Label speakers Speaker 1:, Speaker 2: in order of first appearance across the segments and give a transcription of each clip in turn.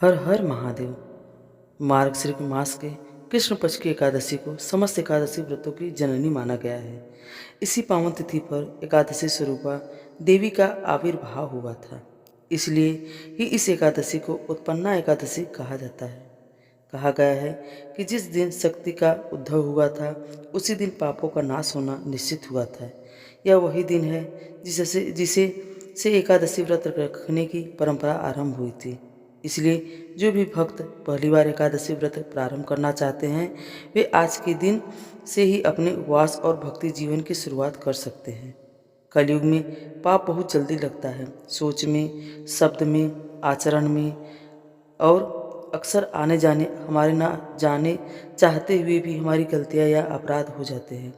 Speaker 1: हर हर महादेव। मार्गशीर्ष मास के कृष्ण पक्ष की एकादशी को समस्त एकादशी व्रतों की जननी माना गया है। इसी पावन तिथि पर एकादशी स्वरूपा देवी का आविर्भाव हुआ था, इसलिए ही इस एकादशी को उत्पन्ना एकादशी कहा जाता है। कहा गया है कि जिस दिन शक्ति का उद्भव हुआ था उसी दिन पापों का नाश होना निश्चित हुआ था। यह वही दिन है जिसे जिसे से एकादशी व्रत रखने की परंपरा आरंभ हुई थी। इसलिए जो भी भक्त पहली बार एकादशी व्रत प्रारंभ करना चाहते हैं वे आज के दिन से ही अपने उपवास और भक्ति जीवन की शुरुआत कर सकते हैं। कलयुग में पाप बहुत जल्दी लगता है, सोच में, शब्द में, आचरण में, और अक्सर आने जाने हमारे ना जाने चाहते हुए भी हमारी गलतियाँ या अपराध हो जाते हैं।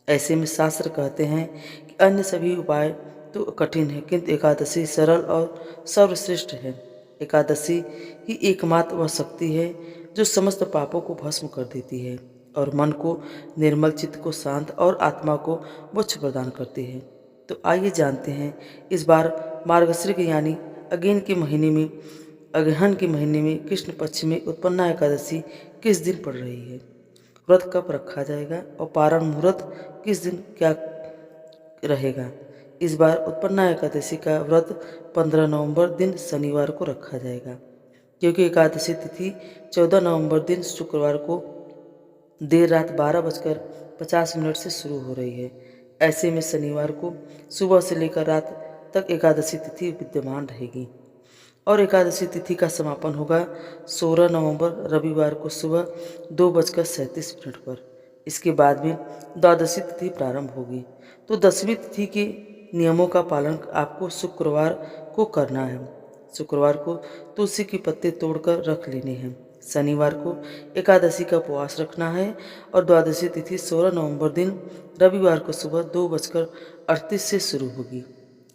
Speaker 1: ऐसे में शास्त्र कहते हैं कि अन्य सभी उपाय तो कठिन है, किंतु एकादशी सरल और सर्वश्रेष्ठ है। एकादशी ही एकमात्र वह शक्ति है जो समस्त पापों को भस्म कर देती है और मन को निर्मल, चित्त को शांत और आत्मा को मोक्ष प्रदान करती है। तो आइए जानते हैं इस बार मार्गशीर्ष यानी अगहन के महीने में कृष्ण पक्ष में उत्पन्ना एकादशी किस दिन पड़ रही है, व्रत कब रखा जाएगा और पारण मुहूर्त किस दिन क्या रहेगा। इस बार उत्पन्ना एकादशी का व्रत 15 नवंबर दिन शनिवार को रखा जाएगा, क्योंकि एकादशी तिथि 14 नवंबर दिन शुक्रवार को देर रात 12:50 से शुरू हो रही है। ऐसे में शनिवार को सुबह से लेकर रात तक एकादशी तिथि विद्यमान रहेगी और एकादशी तिथि का समापन होगा 16 नवंबर रविवार को सुबह 2:37 पर। इसके बाद भी द्वादशी तिथि प्रारंभ होगी। तो 10वीं तिथि के नियमों का पालन आपको शुक्रवार को करना है। शुक्रवार को तुलसी के पत्ते तोड़कर रख लेने हैं। शनिवार को एकादशी का उपवास रखना है और द्वादशी तिथि 16 नवंबर दिन रविवार को सुबह 2:38 से शुरू होगी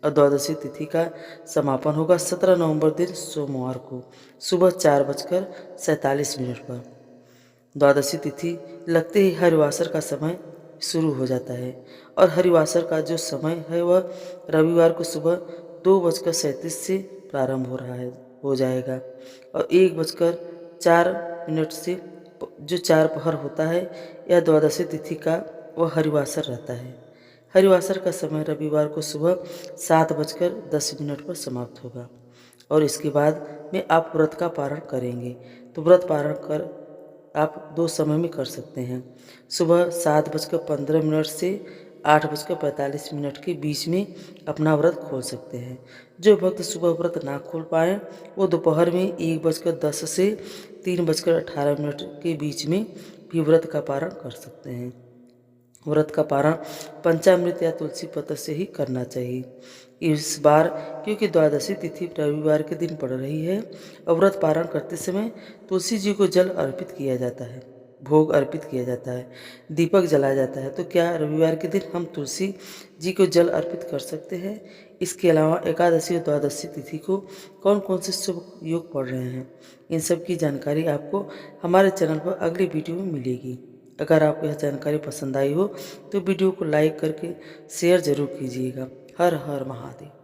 Speaker 1: और द्वादशी तिथि का समापन होगा 17 नवंबर दिन सोमवार को सुबह 4:47 पर। द्वादशी तिथि लगते ही हरिवासर का समय शुरू हो जाता है और हरिवासर का जो समय है वह रविवार को सुबह 2:37 से प्रारंभ हो जाएगा और 1:04 से जो 4 पहर होता है यह द्वादशी तिथि का वह हरिवासर रहता है। हरिवासर का समय रविवार को सुबह 7:10 पर समाप्त होगा और इसके बाद में आप व्रत का पारण करेंगे। तो व्रत पारण कर आप 2 समय में कर सकते हैं। सुबह 7:15 से 8:45 के बीच में अपना व्रत खोल सकते हैं। जो भक्त सुबह व्रत ना खोल पाए वो दोपहर में 1:10 से 3:18 के बीच में भी व्रत का पारण कर सकते हैं। व्रत का पारण पंचामृत या तुलसी पत्र से ही करना चाहिए। इस बार क्योंकि द्वादशी तिथि रविवार के दिन पड़ रही है और व्रत पारण करते समय तुलसी जी को जल अर्पित किया जाता है, भोग अर्पित किया जाता है, दीपक जलाया जाता है। तो क्या रविवार के दिन हम तुलसी जी को जल अर्पित कर सकते हैं? इसके अलावा एकादशी और द्वादशी तिथि को कौन कौन से शुभ योग पड़ रहे हैं, इन सब की जानकारी आपको हमारे चैनल पर अगली वीडियो में मिलेगी। अगर आपको यह जानकारी पसंद आई हो तो वीडियो को लाइक करके शेयर जरूर कीजिएगा। हर हर महादेव।